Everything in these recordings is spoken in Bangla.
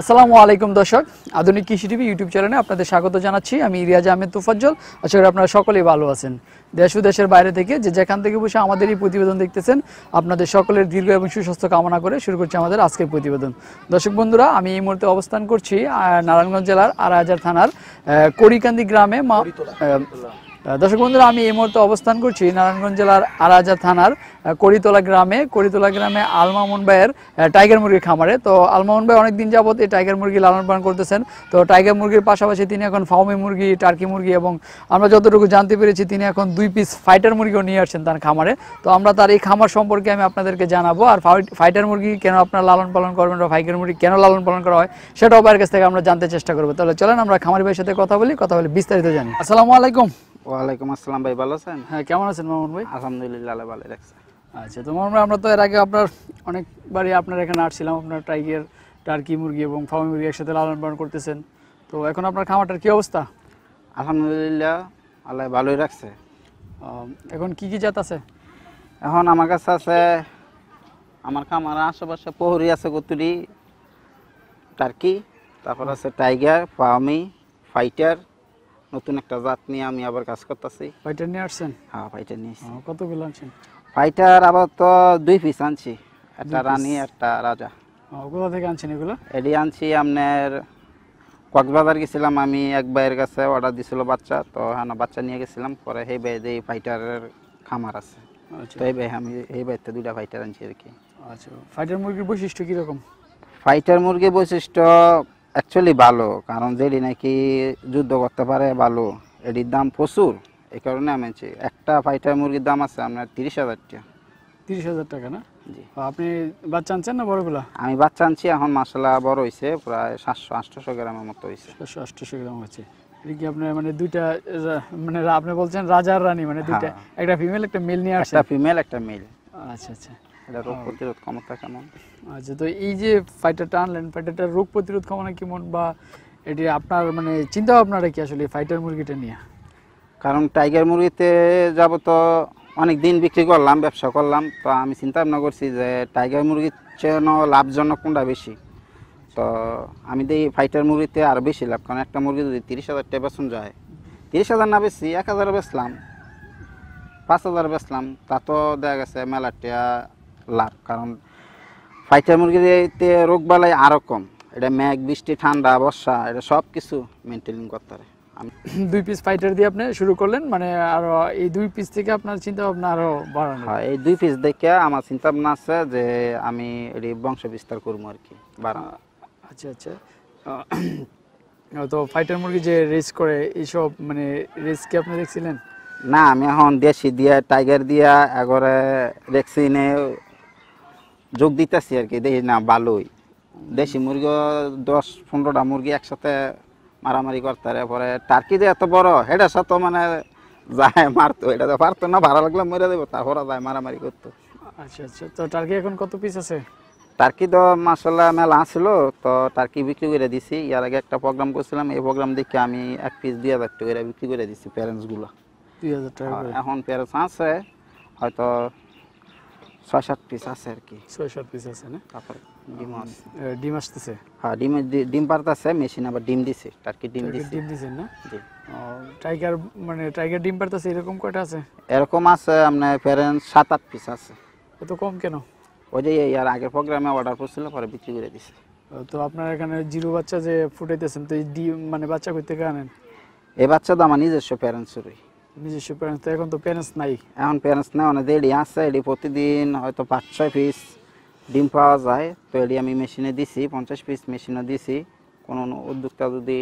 আসসালামু আলাইকুম দর্শক, আধুনিক কৃষি টিভি ইউটিউব চ্যানেলে আপনাদের স্বাগত জানাচ্ছি। আমি রিয়াজ আহমেদ তোফাজ্জল। আশা করি আপনারা সকলেই ভালো আছেন। দেশ ও দেশের বাইরে থেকে যে যেখান থেকে বসে আমাদের এই প্রতিবেদন দেখতেছেন, আপনাদের সকলের দীর্ঘ এবং সুস্বাস্থ্য কামনা করে শুরু করছি আমাদের আজকের প্রতিবেদন। দর্শক বন্ধুরা, আমি এই মুহূর্তে অবস্থান করছি নারায়ণগঞ্জ জেলার আড়াইহাজার থানার কড়িকান্দি গ্রামে। দর্শক বন্ধুরা, আমি এই মুহূর্তে অবস্থান করছি নারায়ণগঞ্জ জেলার আড়াইহাজার থানার কড়িতলা গ্রামে আলমামুন ভাইয়ের টাইগার মুরগির খামারে। তো আলমামুন ভাই অনেকদিন যাবত এই টাইগার মুরগি লালন পালন করতেছেন। তো টাইগার মুরগির পাশাপাশি তিনি এখন ফার্মি মুরগি, টার্কি মুরগি এবং আমরা যতটুকু জানতে পেরেছি তিনি এখন 2 পিস ফাইটার মুরগিও নিয়ে আসছেন তার খামারে। তো আমরা তার এই খামার সম্পর্কে আমি আপনাদেরকে জানাবো, আর ফাইটার মুরগি কেন আপনারা লালন পালন করবেন বা ফাইটার মুরগি কেন লালন পালন করা হয় সেটাও ভাইয়ের কাছ থেকে আমরা জানতে চেষ্টা করবো। তাহলে চলেন আমরা খামারি ভাইয়ের সাথে কথা বলি বিস্তারিত জানি। আসসালামু আলাইকুম। ওয়ালাইকুম আসসালাম ভাই, ভালো আছেন? হ্যাঁ, কেমন আছেন মামুন ভাই? আলহামদুলিল্লাহ, আল্লাহ ভালো রাখছে। আচ্ছা, তো মামুন ভাই, আমরা তো এর আগে আপনার অনেকবারই আপনার এখানে আসছিলাম। আপনার টাইগার, টার্কি মুরগি এবং ফার্মি মুরগি একসাথে লালন পালন করতেছেন। তো এখন আপনার খামারটার কি অবস্থা? আলহামদুলিল্লাহ, আল্লাহ ভালোই রাখছে। এখন কি কি জাত আছে? এখন আমার কাছে আছে, আমার খামার আশেপাশে প্রহরী আছে কতুরি, টার্কি, তারপর আছে টাইগার, ফার্মি, ফাইটার। নতুন একটা জাত নিয়ে আমি আবার কাজ করতেছি। ফাইটার নিয়ে আসছেন? হ্যাঁ, ফাইটার নিয়েছি। কতগুলো আনছেন? ফাইটার আবার তো 2 পিস আনছি, একটা রানী একটা রাজা। কোথা থেকে আনছেন এগুলো? এডি আনছি আপনার কক্সবাজার গেছিলাম আমি, এক ভাইয়ের কাছে অর্ডার দিছিল বাচ্চা, তো হ্যাঁ বাচ্চা নিয়ে গেছিলাম। পরে এই ভাই এই ফাইটারের খামার আছে। তো এই ভাই আমি এই ভাইতে 2টা ফাইটার আনছি আর কি। আচ্ছা, ফাইটার মুরগির বৈশিষ্ট্য কীরকম? ফাইটার মুরগির বৈশিষ্ট্য অ্যাকচুয়ালি ভালো, কারণ যেটি নাকি যুদ্ধ করতে পারে ভালো, এটির দাম প্রচুর। এই কারণে আমি আনছি। একটা ফাইটার মুরগির দাম আছে আপনার 30,000 টাকা। 30,000 টাকা না? জি। আপনি বাচ্চা আনছেন না বড়গুলা? আমি বাচ্চা আনছি, এখন মাসাল্লাহ বড় হয়েছে, প্রায় 700-800 গ্রামের মতো হয়েছে। 700-800 গ্রাম হচ্ছে। এটা কি আপনার মানে দুইটা, মানে আপনি বলছেন রাজার রানী, মানে দুইটা, একটা ফিমেল একটা মেল নিয়ে আসছেন? একটা ফিমেল একটা মেল। আচ্ছা আচ্ছা। এটা রোগ প্রতিরোধ ক্ষমতা কেমন? আচ্ছা, তো এই যে ফাইটারটা আনলেন, ফাইটারটার রোগ প্রতিরোধ ক্ষমতা কেমন, বা এটি আপনার মানে চিন্তা ভাবনাটা কি আসলে ফাইটার মুরগিটা নিয়ে? কারণ টাইগার মুরগিতে যাব তো অনেক দিন বিক্রি করলাম, ব্যবসা করলাম, তো আমি চিন্তা ভাবনা করছি যে টাইগার মুরগির চেয়ে লাভজনক কোনটা বেশি। তো আমি দেখি ফাইটার মুরগিতে আরও বেশি লাভ, কারণ একটা মুরগি যদি 30,000 টাকা বেতন যায়, 30,000 না বেশি 1,000 বেচলাম, 5,000 বেচলাম, তা তো দেখা গেছে মেলা টাকা লাভ। কারণ ফাইটার মুরগিতে রোগ বালাই আরও কম। এটা মেঘ, বৃষ্টি, ঠান্ডা, বর্ষা, এটা সব কিছু মেনটেন করতে পারে। 2 পিস ফাইটার দিয়ে আপনি শুরু করলেন, মানে আরো এই 2 পিস থেকে আপনার চিন্তা ভাবনা আরো বাড়ানো? হ্যাঁ, এই 2 পিস দেখে আমার চিন্তা ভাবনা আছে যে আমি এটি বংশ বিস্তার করবো আর কি, বাড়ানো। আচ্ছা আচ্ছা। তো ফাইটার মুরগি যে রেস করে, এইসব মানে রেস কি আপনি দেখছিলেন? না, আমি এখন দেশি দিয়া টাইগার দিয়া এগরে ভ্যাকসিনে যোগ দিতেছি আর কি, দেখি না ভালোই। দেশি মুরগি 10-15টা মুরগি একসাথে মারামারি করতে পারে। পরে টার্কি যে এত বড়, এটা সাথে মানে যায় মারতো, এটা তো পারতো না, ভালো লাগলে মেরে দেবো, তারপরে যায় মারামারি করতো। আচ্ছা আচ্ছা। তো টার্কি এখন কত পিস আছে? টার্কি তো মাসাল্লাহ মেলা আসছিল, তো টার্কি বিক্রি করে দিছি। এর আগে একটা প্রোগ্রাম করছিলাম, এই প্রোগ্রাম দেখে আমি 1 পিস 2,000 টাকা বিক্রি করে দিছি প্যারেন্টসগুলো। 2,000 টাকা? এখন প্যারেন্টস আছে হয়তো 6-7 পিস আছে আর কি। 6-7 পিস আছে না? তারপর ডিম আছে। ডিম আসতেছে? হ্যাঁ, ডিম পারতেছে, মেশিন আবার ডিম দিছে, টার্কি ডিম দিছে। ডিম দিছেন না? জি। টাইগার মানে টাইগার ডিম পারতেছে এরকম কয়টা আছে? এরকম আছে আপনার প্যারেন্টস 7-8 পিস আছে। এত কম কেন? ওই যে এর আগের প্রোগ্রামে অর্ডার করছিল, পরে বিক্রি করে দিছে। তো আপনার এখানে জিরো বাচ্চা যে ফুটাইতেছেন, তো এই ডিম মানে বাচ্চা কই থেকে আনেন? এই বাচ্চা তো আমার নিজস্ব প্যারেন্টসেরই। নিজস্ব প্যারেন্টস? তো এখন তো প্যারেন্টস নাই। এখন প্যারেন্টস নেই, অনেক এডি আছে, এডি প্রতিদিন হয়তো 5-6 পিস ডিম পাওয়া যায়। তো এডি আমি মেশিনে দিছি, 50 পিস মেশিনে দিছি। কোনো উদ্যোক্তা যদি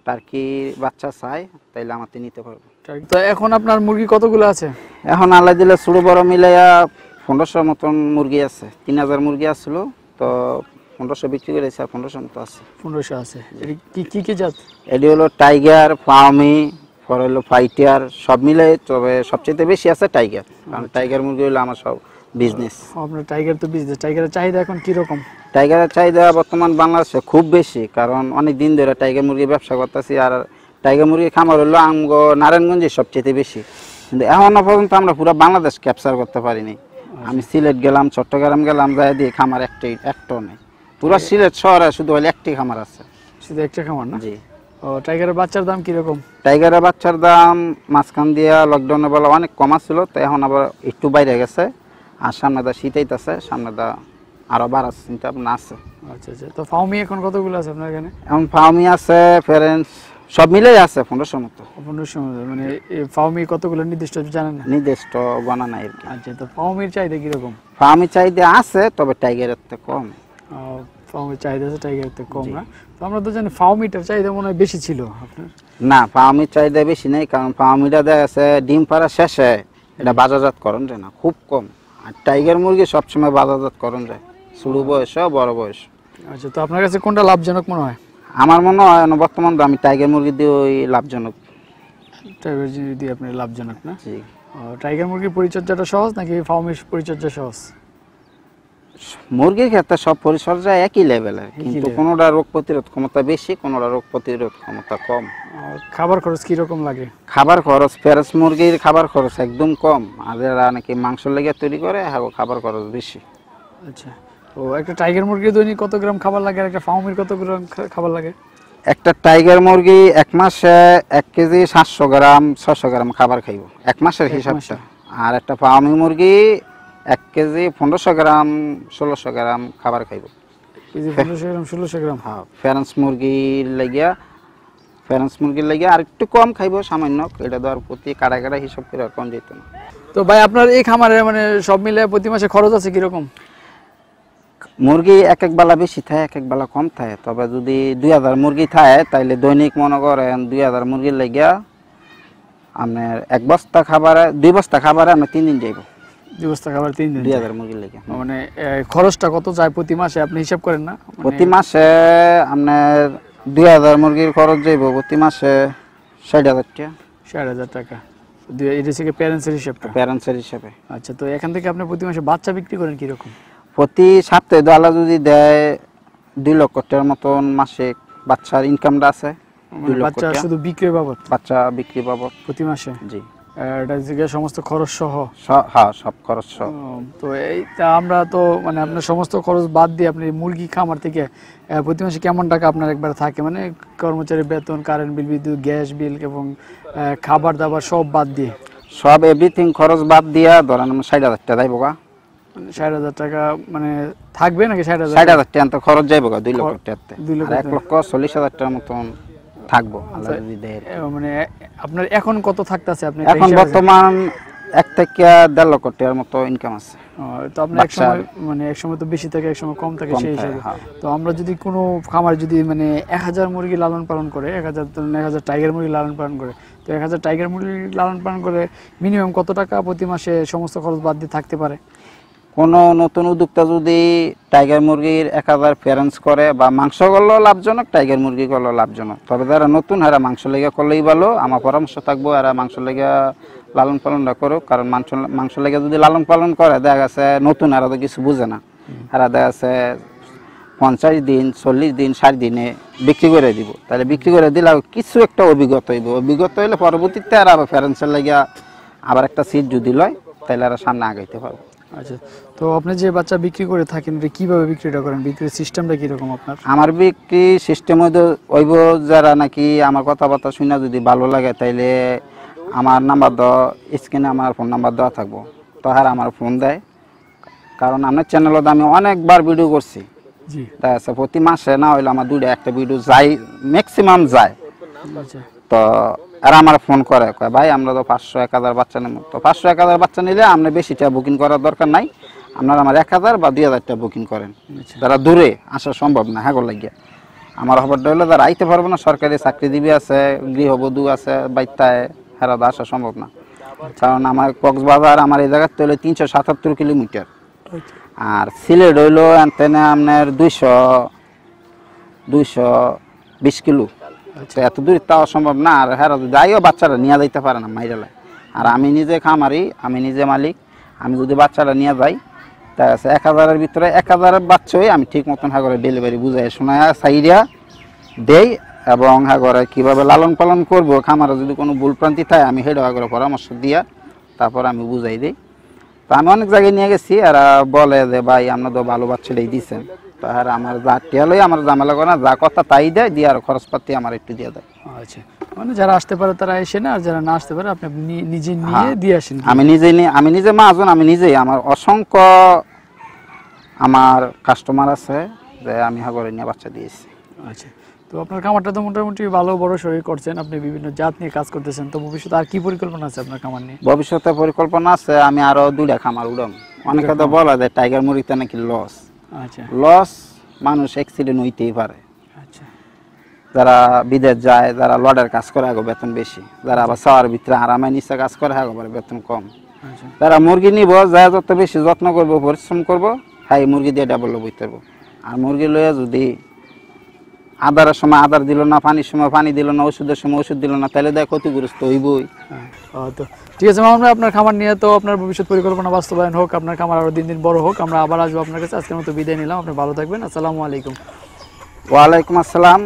টার্কি বাচ্চা চায় তাইলে আমাকে নিতে পারবে। তো এখন আপনার মুরগি কতগুলো আছে? এখন আল্লাহ দিলে ছোট বড় মিলাইয়া 1500 মতন মুরগি আছে। 3,000 মুরগি আসছিল, তো 1500 বিক্রি করেছে, আর 1500 মতো আছে। 1500 আছে। কি কি জাত? এটি হলো টাইগার, ফার্মি, পরে হলো ফাইটার, সব মিলে। তবে সবচেয়ে বেশি আছে টাইগার, কারণ টাইগার মুরগি হলো আমার সব বিজনেস। আপনার টাইগার তো বিজনেস। টাইগারের চাহিদা এখন কীরকম? টাইগারের চাহিদা বর্তমান বাংলাদেশে খুব বেশি, কারণ অনেক দিন ধরে টাইগার মুরগির ব্যবসা করতেছি। আর টাইগার মুরগির খামার হলো আমগো নারায়ণগঞ্জে সবচেয়ে বেশি, কিন্তু এখনো পর্যন্ত আমরা পুরো বাংলাদেশ ক্যাপচার করতে পারিনি। আমি সিলেট গেলাম, চট্টগ্রাম গেলাম, যাই দিয়ে খামার একটাও নেই। পুরো সিলেট শহরে শুধু হলে একটি খামার আছে। শুধু একটা খামার না? জি। ও টাইগারের বাচ্চার দাম কিরকম? টাইগারের বাচ্চার দাম মাঝখান দিয়া লকডাউনের বেলা অনেক কম ছিল, তো এখন আবার একটু বাইরে গেছে। আর সামনে দা শীত আইতাছে, সামনে দা আরো বাড়ার চিন্তা ভাবনা আছে। আচ্ছা আচ্ছা, তো ফাউমি এখন কতগুলো আছে আপনার এখানে? এখন ফাউমি আছে, ফেরেন্স সব মিলেই আছে 1500 মতো। 1500 মানে এই ফাউমি কতগুলো নির্দিষ্ট জানেন না? নির্দিষ্ট গণনা নাই আর কি। আচ্ছা, তো ফাউমির চাহিদা কিরকম? ফাউমি চাহিদা আছে, তবে টাইগারের থেকে কম। ফাউমির চাহিদা আছে, টাইগারের থেকে কম জি। না? তো আমরা তো জানি ফাউমিটার চাহিদা মনে হয় বেশি ছিল আপনার। না, ফাউমির চাহিদা বেশি নেই, কারণ ফাউমিটা দেখা গেছে ডিম পাড়া শেষে এটা বাজারজাতকরণ যায় না, খুব কম। আর টাইগার মুরগি সবসময় বাজারজাতকরণ যায়, ছোট বয়স বড় বয়স। আচ্ছা, তো আপনার কাছে কোনটা লাভজনক মনে হয়? আমার মনে হয় বর্তমান আমি টাইগার মুরগি দিয়ে ওই লাভজনক। টাইগার দিয়ে আপনি লাভজনক না? জি। টাইগার মুরগির পরিচর্যাটা সহজ নাকি ফাউমির পরিচর্যা সহজ? মুরগির ক্ষেত্রে সব পরিচর্যা একই লেভেলের, কিন্তু level। কোনোটা রোগ প্রতিরোধ ক্ষমতা বেশি, কোনোটা রোগ প্রতিরোধ ক্ষমতা কম। খাবার খরচ কিরকম লাগে? খাবার খরচ ফেরেস মুরগির খাবার খরচ একদম কম, আর এরা নাকি মাংস লেগে তৈরি করে, হ্যাঁ খাবার খরচ বেশি। আচ্ছা, তো একটা টাইগার মুরগির দৈনিক কত গ্রাম খাবার লাগে আর একটা ফাউমির কত গ্রাম খাবার লাগে? একটা টাইগার মুরগি এক মাসে 1 কেজি 700 গ্রাম 600 গ্রাম খাবার খাইব, এক মাসের হিসাবটা। আর একটা ফার্মি মুরগি 1 কেজি 1500 গ্রাম 1600 গ্রাম খাবার খাইব। কেজি 1500 গ্রাম 1600 গ্রাম? হ্যাঁ, ফ্রান্স মুরগির লাগিয়া আর একটু কম খাইব সামান্য, এটা দেওয়ার প্রতি কাটা কাটা হিসাব করে আর কম যেত না। তো ভাই আপনার এই খামারে মানে সব মিলে প্রতি মাসে খরচ আছে কিরকম? মুরগি এক এক বেলা বেশি থাকে, এক এক বেলা কম থাকে। তবে যদি 2000 মুরগি থাকে, তাইলে দৈনিক মনে করেন 2000 মুরগির লাগিয়া আপনার 1 বস্তা খাবারে 2 বস্তা খাবারে আমরা 3 দিন যাইব। 2 বস্তা খাবার 3 দিন? 2000 মুরগির লাগিয়া মানে খরচটা কত যায় প্রতি মাসে আপনি হিসাব করেন না? প্রতি মাসে আপনার 2000 মুরগির খরচ যাইব প্রতি মাসে 60,000 টাকা। 60,000 টাকা। এটা হচ্ছে প্যারেন্টসের হিসাবটা? প্যারেন্টসের হিসাবে। আচ্ছা, তো এখান থেকে আপনি প্রতি মাসে বাচ্চা বিক্রি করেন কিরকম? প্রতি সপ্তাহে দোয়ালা যদি দেয় 2 লক্ষ টাকার মতন মাসিক বাচ্চার ইনকামটা আছে। 2 লক্ষ বাচ্চা টাকা শুধু বিক্রি বাবদ? বাচ্চা বিক্রি বাবদ প্রতি মাসে? জি। এটা থেকে সমস্ত খরচ সহ? হ্যাঁ, সব খরচ সহ। তো এইটা আমরা তো মানে আপনার সমস্ত খরচ বাদ দিয়ে আপনি মুরগি খামার থেকে প্রতি মাসে কেমন টাকা আপনার একবার থাকে, মানে কর্মচারী বেতন, কারেন্ট বিল, বিদ্যুৎ, গ্যাস বিল এবং খাবার দাবার সব বাদ দিয়ে? সব এভরিথিং খরচ বাদ দিয়া ধরেন 60,000 টাকা যাইব গা। 60,000 টাকা মানে থাকবে নাকি? 60,000 টাকা তো খরচ যাইব গা 2 লক্ষ টাকাতে। 2 লক্ষ 1,40,000 টাকার মতন থাকবো আল্লাহ যদি দেয়। মানে আপনার এখন কত থাকতেছে আপনি? এখন বর্তমান 1 থেকে 1.5 লক্ষ টাকার মতো ইনকাম আছে। তো আপনার এক সময় মানে এক সময় তো বেশি থাকে, এক সময় কম থাকে, সেই হিসাবে। তো আমরা যদি কোনো খামার যদি মানে 1000 মুরগি লালন পালন করে, 1000 টাইগার মুরগি লালন পালন করে, তো 1000 টাইগার মুরগি লালন পালন করে মিনিমাম কত টাকা প্রতি মাসে সমস্ত খরচ বাদ দিয়ে থাকতে পারে? কোনো নতুন উদ্যোক্তা যদি টাইগার মুরগির 1000 প্যারেন্টস করে বা মাংস করলেও লাভজনক, টাইগার মুরগি করলেও লাভজনক। তবে যারা নতুন এরা মাংস লেগে করলেই ভালো। আমার পরামর্শ থাকবো এরা মাংস লেগে লালন পালনটা করুক, কারণ মাংস লেগে যদি লালন পালন করে দেখা গেছে নতুন এরা তো কিছু বুঝে না, এরা দেখা গেছে 50 দিন 40 দিন 60 দিনে বিক্রি করে দিব। তাহলে বিক্রি করে দিলে কিছু একটা অভিজ্ঞতা হইব, অভিজ্ঞতা হইলে পরবর্তীতে আর আবার প্যারেন্টসের লেগে আবার একটা সিট যদি লয় তাহলে এরা সামনে আগাইতে পারবে। আচ্ছা, তো আপনি যে বাচ্চা বিক্রি করে থাকেন এটা কিভাবে বিক্রিটা করেন? বিক্রির সিস্টেমটা কিরকম আপনার? আমার বিক্রি সিস্টেম হইব যারা নাকি আমার কথাবার্তা শুনে যদি ভালো লাগে তাইলে আমার নাম্বার দেওয়া স্ক্রিনে আমার ফোন নাম্বার দেওয়া থাকবো, তো আর আমার ফোন দেয়। কারণ আমার চ্যানেলত আমি অনেকবার ভিডিও করছি, জি। দেখা যাচ্ছে প্রতি মাসে না হইলে আমার 2টা 1টা ভিডিও যাই, ম্যাক্সিমাম যায়। আচ্ছা, তো এরা আমার ফোন করে, কয় ভাই আমরা তো 500-1000 বাচ্চা নেব। তো 500-1000 বাচ্চা নিলে আপনি বেশিটা বুকিং করার দরকার নাই, আপনারা আমার 1000 বা 2000 টাকা বুকিং করেন। যারা দূরে আসা সম্ভব না হ্যাঁ লাগিয়া আমার খবরটা হলো যারা আইতে পারবো না, সরকারি চাকরিজীবী আছে, গৃহবধূ আছে, বাইতায় হেরা আসা সম্ভব না। কারণ আমার কক্সবাজার আমার এই জায়গাতে হলো 377 কিলোমিটার, আর সিলেট হইলো এনতেনে আপনার 220 কিলো। তো এত দূর তাও সম্ভব না, আর হ্যাঁ যাইও বাচ্চারা নিয়ে যাইতে পারে না মাইরালে। আর আমি নিজে খামারি, আমি নিজে মালিক, আমি যদি বাচ্চারা নিয়ে যাই তা আছে 1000-এর ভিতরে 1000 বাচ্চাই আমি ঠিক মতন হ্যাঁ করে ডেলিভারি বুঝাই শোনায় সাইরিয়া দেই, এবং হ্যাঁ করে কীভাবে লালন পালন করবো, খামারে যদি কোনো ভুলপ্রান্তি থাকে আমি হেড হ্যাঁ করে পরামর্শ দিয়া তারপর আমি বুঝাই দিই। তো আমি অনেক জায়গায় নিয়ে গেছি, এরা বলে যে ভাই আপনার তো ভালো বাচ্চাটাই দিচ্ছেন, তার আমার যা টিয়া লই আমার ঝামেলা করে না, যা কথা তাই দেয়, দিয়ে আর খরচপাতি আমার একটু দিয়ে দেয়। আচ্ছা, মানে যারা আসতে পারে তারা এসে না, আর যারা না আসতে পারে আপনি নিজে নিয়ে দিয়ে আসেন। আমি নিজে মহাজন, আমি নিজেই, আমার অসংখ্য আমার কাস্টমার আছে যে আমি হাগরে নিয়ে বাচ্চা দিয়েছি। আচ্ছা, তো আপনার খামারটা তো মোটামুটি ভালো বড় সড়ই করছেন, আপনি বিভিন্ন জাত নিয়ে কাজ করতেছেন, তো ভবিষ্যতে আর কি পরিকল্পনা আছে আপনার খামার নিয়ে? ভবিষ্যতে পরিকল্পনা আছে আমি আরো 2টা খামার উড়াম। অনেকে তো বলা যায় টাইগার মুরগিতে নাকি লস। আচ্ছা লস মানুষ অ্যাক্সিডেন্ট হইতেই পারে, আচ্ছা যারা বিদেশ যায়, যারা লডের কাজ করে আগে বেতন বেশি, যারা আবার চাওয়ার ভিতরে আরামে নিচে কাজ করে আগে বেতন কম। আচ্ছা যারা মুরগি নিব, যায় যত বেশি যত্ন করবো পরিশ্রম করবো, হাই মুরগি দিয়ে ডেভেলপ হইতে হবে। আর মুরগি লইয়া যদি আদারের সময় আদার দিল না, পানির সময় পানি দিল না, ওষুধের সময় ওষুধ দিল না, তাহলে দেয় ক্ষতিগ্রস্ত হইবই। তো ঠিক আছে মামুন ভাই, আপনার খামার নিয়ে তো আপনার ভবিষ্যৎ পরিকল্পনা বাস্তবায়ন হোক, আপনার খামার আরো দিন দিন বড় হোক, আমরা আবার আসবো আপনার কাছে। আজকের মতো বিদায় নিলাম, আপনি ভালো থাকবেন, আসসালামু আলাইকুম। ওয়ালাইকুম আসসালাম।